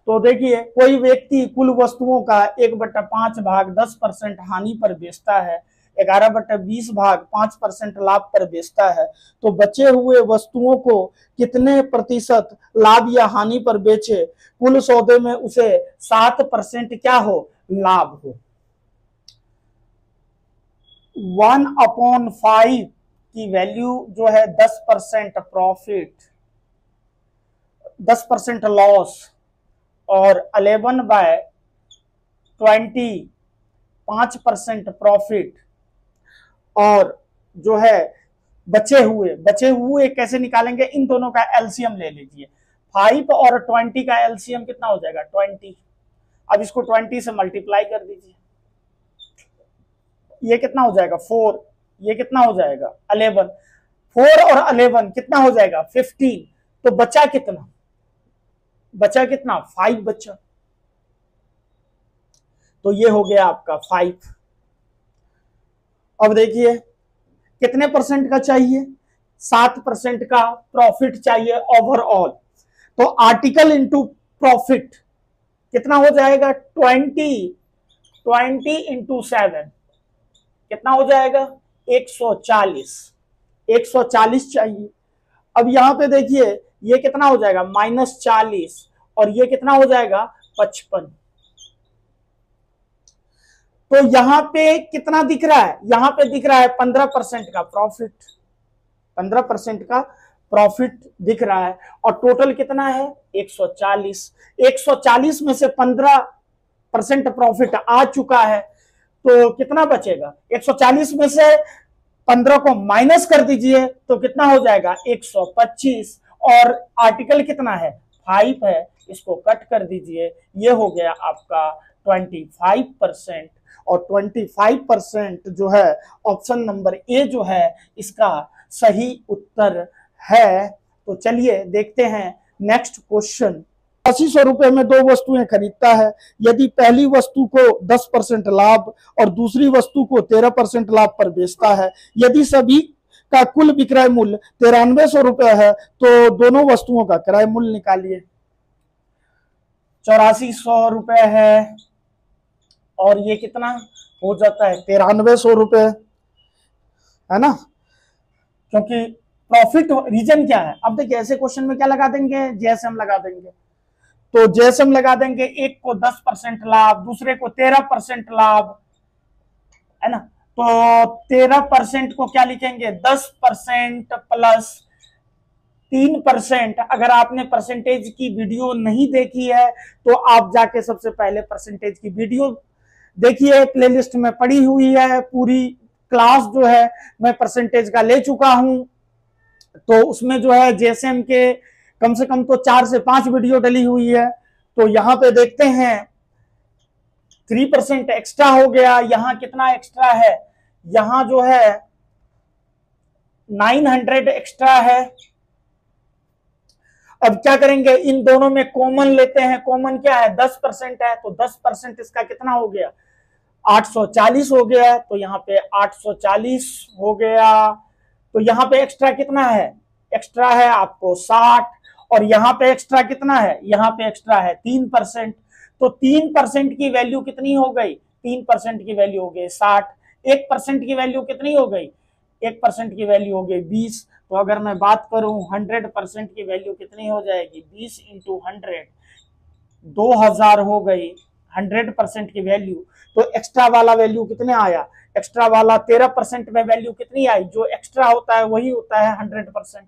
तो देखिए कोई व्यक्ति कुल वस्तुओं का 1/5 भाग 10% हानि पर बेचता है, 11/20 भाग 5% लाभ पर बेचता है, तो बचे हुए वस्तुओं को कितने प्रतिशत लाभ या हानि पर बेचे, कुल सौदे में उसे 7% क्या हो, लाभ हो। 1/5 की वैल्यू जो है 10% प्रॉफिट, 10% लॉस, और 11/20 5% प्रॉफिट, और जो है बचे हुए कैसे निकालेंगे, इन दोनों का एलसीएम ले लीजिए। 5 और 20 का एलसीएम कितना हो जाएगा, 20। अब इसको 20 से मल्टीप्लाई कर दीजिए, ये कितना हो जाएगा 4, ये कितना हो जाएगा 11, 4 और 11 कितना हो जाएगा 15। तो बचा कितना 5 बचा। तो ये हो गया आपका 5। अब देखिए कितने परसेंट का चाहिए, 7% का प्रॉफिट चाहिए ओवरऑल। तो आर्टिकल इंटू प्रॉफिट कितना हो जाएगा, 20 इंटू 7 कितना हो जाएगा 140 चाहिए। अब यहां पे देखिए ये कितना हो जाएगा -40, और ये कितना हो जाएगा 55। तो यहां पे कितना दिख रहा है, यहां पे दिख रहा है 15% का प्रॉफिट, 15% का प्रॉफिट दिख रहा है, और टोटल कितना है 140। 140 में से 15% प्रॉफिट आ चुका है, तो कितना बचेगा, 140 में से 15 को माइनस कर दीजिए तो कितना हो जाएगा 125, और आर्टिकल कितना है 5 है, इसको कट कर दीजिए, ये हो गया आपका 25%। और 25% जो है ऑप्शन नंबर ए जो है इसका सही उत्तर है। तो चलिए देखते हैं नेक्स्ट क्वेश्चन। 80 रुपए में 2 वस्तुएं खरीदता है, यदि पहली वस्तु को 10% लाभ और दूसरी वस्तु को 13% लाभ पर बेचता है, यदि सभी का कुल विक्रय मूल्य 9300 रुपए है, तो दोनों वस्तुओं का क्रय मूल्य निकालिए। 8400 रुपए है, और ये कितना हो जाता है 9300 रुपए, है ना, क्योंकि प्रॉफिट रीजन क्या है। अब देखिए ऐसे क्वेश्चन में क्या लगा देंगे, जेएसएम लगा देंगे। तो जेएसएम लगा देंगे, एक को 10% लाभ, दूसरे को 13% लाभ, है ना। तो 13% को क्या लिखेंगे 10% प्लस 3%। अगर आपने परसेंटेज की वीडियो नहीं देखी है तो आप जाके सबसे पहले परसेंटेज की वीडियो देखिए, प्लेलिस्ट में पड़ी हुई है, पूरी क्लास जो है मैं परसेंटेज का ले चुका हूं। तो उसमें जो है जेएसएम के कम से कम तो 4 से 5 वीडियो डली हुई है। तो यहां पे देखते हैं 3% एक्स्ट्रा हो गया, यहां कितना एक्स्ट्रा है, यहां जो है 900 एक्स्ट्रा है। अब क्या करेंगे, इन दोनों में कॉमन लेते हैं, कॉमन क्या है 10% है, तो 10% इसका कितना हो गया 840 हो गया। तो यहाँ पे 840 हो गया। तो यहाँ पे एक्स्ट्रा कितना है, एक्स्ट्रा है आपको 60, और यहाँ पे एक्स्ट्रा कितना है, यहाँ पे एक्स्ट्रा है 3%। तो 3% की वैल्यू कितनी हो गई, 3% की वैल्यू हो गई 60। 1% की वैल्यू कितनी हो गई, 1% की वैल्यू हो गई 20। तो अगर मैं बात करूं 100% की वैल्यू कितनी हो जाएगी, 20 इंटू 100 2000 हो गई 100% की वैल्यू। तो एक्स्ट्रा वाला वैल्यू कितने आया, एक्स्ट्रा वाला 13% में वैल्यू कितनी आई, जो एक्स्ट्रा होता है वही होता है 100%।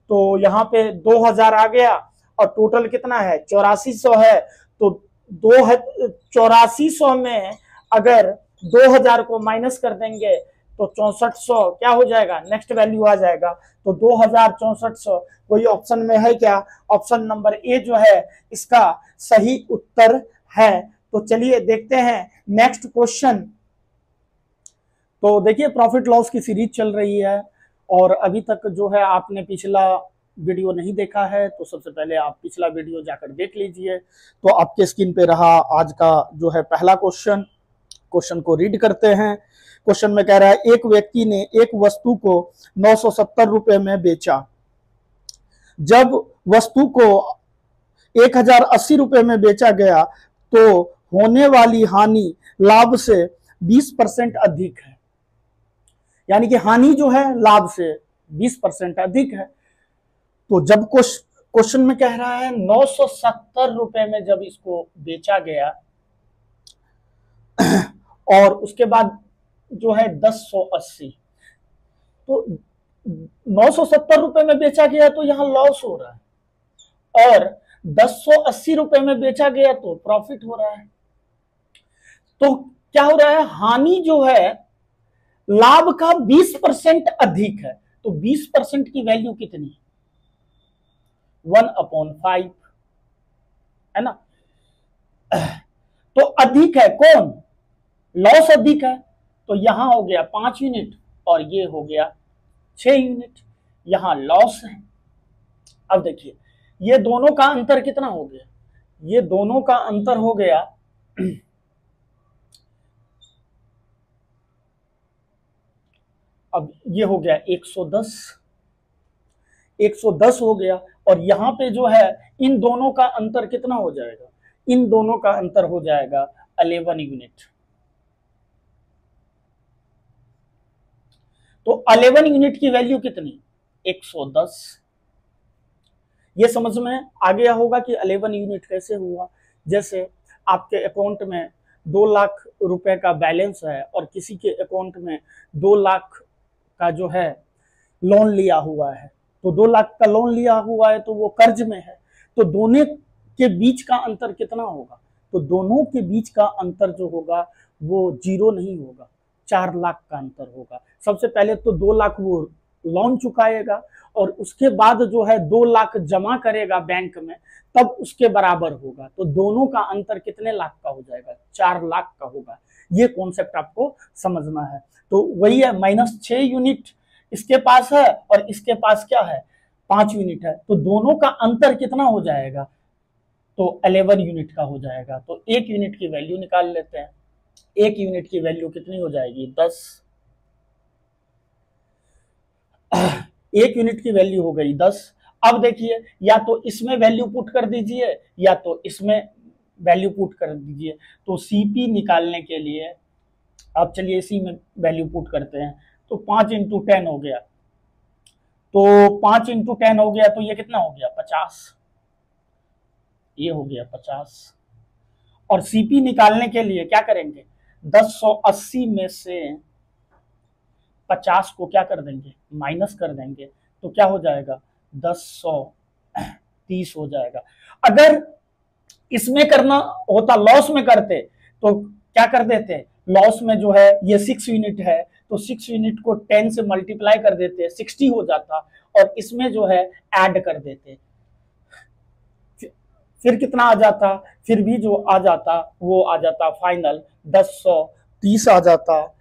तो यहाँ पे 2000 आ गया, और टोटल कितना है 8400 है। तो 8400 में अगर 2000 को माइनस कर देंगे तो 6400 क्या हो जाएगा, नेक्स्ट वैल्यू आ जाएगा। तो 2000 6400 कोई ऑप्शन में है क्या, ऑप्शन नंबर ए जो है इसका सही उत्तर है। तो चलिए देखते हैं नेक्स्ट क्वेश्चन। तो देखिए प्रॉफिट लॉस की सीरीज चल रही है, और अभी तक जो है आपने पिछला वीडियो नहीं देखा है तो सबसे पहले आप पिछला वीडियो जाकर देख लीजिए। तो आपके स्क्रीन पे रहा आज का जो है पहला क्वेश्चन को रीड करते हैं। क्वेश्चन में कह रहा है, एक व्यक्ति ने एक वस्तु को 970 रुपए में बेचा। जब वस्तु को 1080 रुपए में बेचा गया तो होने वाली हानि लाभ से 20% अधिक है। यानी कि हानि जो है लाभ से 20% अधिक है। तो जब क्वेश्चन में कह रहा है 970 रुपए में जब इसको बेचा गया और उसके बाद जो है 1080, तो 970 रुपए में बेचा गया तो यहां लॉस हो रहा है और 1080 रुपए में बेचा गया तो प्रॉफिट हो रहा है। तो क्या हो रहा है, हानि जो है लाभ का 20% अधिक है। तो 20% की वैल्यू कितनी, 1/5 है ना। तो अधिक है कौन, लॉस अधिक है। तो यहां हो गया 5 यूनिट और ये हो गया 6 यूनिट, यहां लॉस है। अब देखिए ये दोनों का अंतर कितना हो गया, ये दोनों का अंतर हो गया अब ये हो गया 110 हो गया। और यहां पे जो है इन दोनों का अंतर कितना हो जाएगा, इन दोनों का अंतर हो जाएगा 11 यूनिट। तो 11 यूनिट की वैल्यू कितनी, 110। ये समझ में आ गया होगा कि 11 यूनिट कैसे हुआ। जैसे आपके अकाउंट में 2 लाख रुपए का बैलेंस है और किसी के अकाउंट में 2 लाख का जो है लोन लिया हुआ है, तो 2 लाख का लोन लिया हुआ है तो वो कर्ज में है, तो दोनों के बीच का अंतर कितना होगा, तो दोनों के बीच का अंतर जो होगा वो 0 नहीं होगा, 4 लाख का अंतर होगा। सबसे पहले तो 2 लाख वो लोन चुकाएगा और उसके बाद जो है 2 लाख जमा करेगा बैंक में, तब उसके बराबर होगा। तो दोनों का अंतर कितने लाख का हो जाएगा, 4 लाख का होगा। ये कॉन्सेप्ट आपको समझना है। तो वही है, -6 यूनिट इसके पास है और इसके पास क्या है, 5 यूनिट है। तो दोनों का अंतर कितना हो जाएगा, तो 11 यूनिट का हो जाएगा। तो 1 यूनिट की वैल्यू निकाल लेते हैं। 1 यूनिट की वैल्यू कितनी हो जाएगी, 10। 1 यूनिट की वैल्यू हो गई 10। अब देखिए या तो इसमें वैल्यू पुट कर दीजिए या तो इसमें वैल्यू पुट कर दीजिए। तो सीपी निकालने के लिए अब चलिए इसी में वैल्यू पुट करते हैं। तो 5 × 10 हो गया, तो 5 × 10 हो गया तो ये कितना हो गया, 50। ये हो गया 50। और सीपी निकालने के लिए क्या करेंगे, 1080 में से 50 को क्या कर देंगे, माइनस कर देंगे। तो क्या हो जाएगा, 1030 हो जाएगा। अगर इसमें करना होता, लॉस में करते तो क्या कर देते, लॉस में जो है ये 6 यूनिट है तो 6 यूनिट को 10 से मल्टीप्लाई कर देते, 60 हो जाता और इसमें जो है ऐड कर देते, फिर कितना आ जाता, फिर भी जो आ जाता वो आ जाता फाइनल 1030 आ जाता।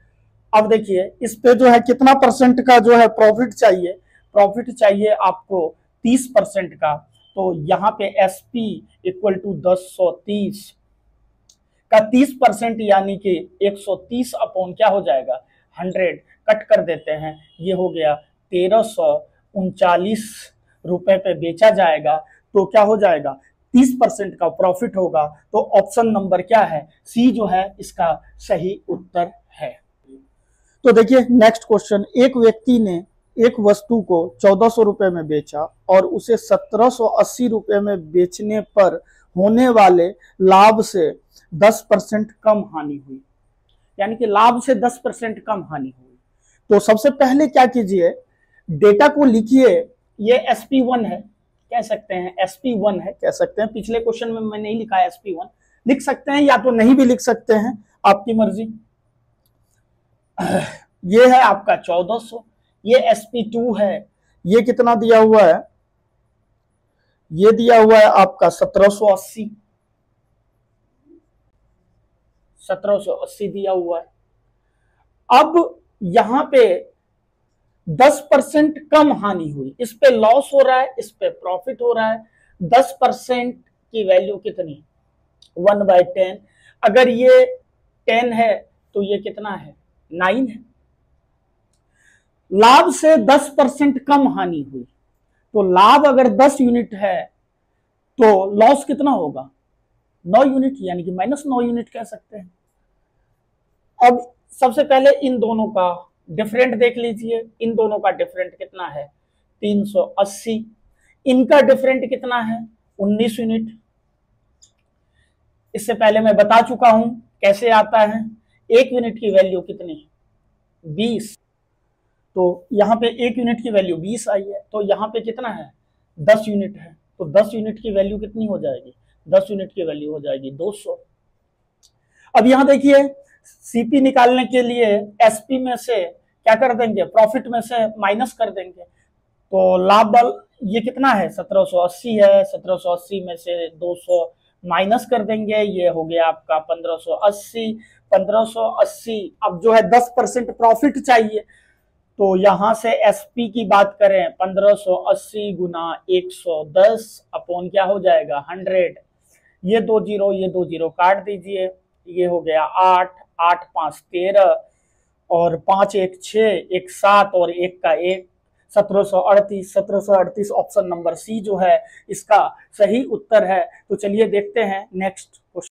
अब देखिए इस पे जो है कितना परसेंट का जो है प्रॉफिट चाहिए, प्रॉफिट चाहिए आपको 30% का। तो यहाँ पे SP इक्वल टू 1030 का 30% यानी कि 130 अपॉन क्या हो जाएगा, 100 कट कर देते हैं। ये हो गया 1339 रुपए पे बेचा जाएगा। तो क्या हो जाएगा, 30% का प्रॉफिट होगा। तो ऑप्शन नंबर क्या है, सी जो है इसका सही उत्तर है। तो देखिए नेक्स्ट क्वेश्चन, एक व्यक्ति ने एक वस्तु को 1400 रुपए में बेचा और उसे 1780 रुपए में बेचने पर होने वाले लाभ से 10% कम हानि हुई। यानी कि लाभ से 10% कम हानि हुई। तो सबसे पहले क्या कीजिए, डेटा को लिखिए। ये SP1 है, कह सकते हैं SP1 है, कह सकते हैं। पिछले क्वेश्चन में मैं नहीं लिखा है SP1, लिख सकते हैं या तो नहीं भी लिख सकते हैं, आपकी मर्जी। ये है आपका 1400, ये SP2 है, ये कितना दिया हुआ है, ये दिया हुआ है आपका 1780, 1780 दिया हुआ है। अब यहां पे 10% कम हानि हुई, इस पे लॉस हो रहा है, इस पे प्रॉफिट हो रहा है। 10% की वैल्यू कितनी, 1/10। अगर ये 10 है तो ये कितना है, 9 है। लाभ से 10% कम हानि हुई। तो लाभ अगर 10 यूनिट है तो लॉस कितना होगा, 9 यूनिट, यानी कि -9 यूनिट कह सकते हैं। अब सबसे पहले इन दोनों का डिफरेंट देख लीजिए, इन दोनों का डिफरेंट कितना है, 380। इनका डिफरेंट कितना है, 19 यूनिट। इससे पहले मैं बता चुका हूं कैसे आता है। 1 यूनिट की वैल्यू कितनी है, 20। तो यहाँ पे 1 यूनिट की वैल्यू 20 आई है, तो यहाँ पे कितना है, 10 यूनिट है। तो 10 यूनिट की वैल्यू कितनी हो जाएगी, 10 यूनिट की वैल्यू हो जाएगी 200। अब यहाँ देखिए, सीपी निकालने के लिए एसपी में से क्या कर देंगे, प्रॉफिट में से माइनस कर देंगे। तो लाभ बल ये कितना है, 1780 है, 1780 में से 200 माइनस कर देंगे, ये हो गया आपका 1580। 1580, अब जो है 10% प्रॉफिट चाहिए, तो यहां से एसपी की बात करें, 1580 गुना 110 अपॉन क्या हो जाएगा, 100। ये 2 जीरो काट दीजिए, ये हो गया 8, 8 5 13 और 5 1 6, 1 7 और 1 का 1, 1738। 1738 ऑप्शन नंबर सी जो है इसका सही उत्तर है। तो चलिए देखते हैं नेक्स्ट क्वेश्चन।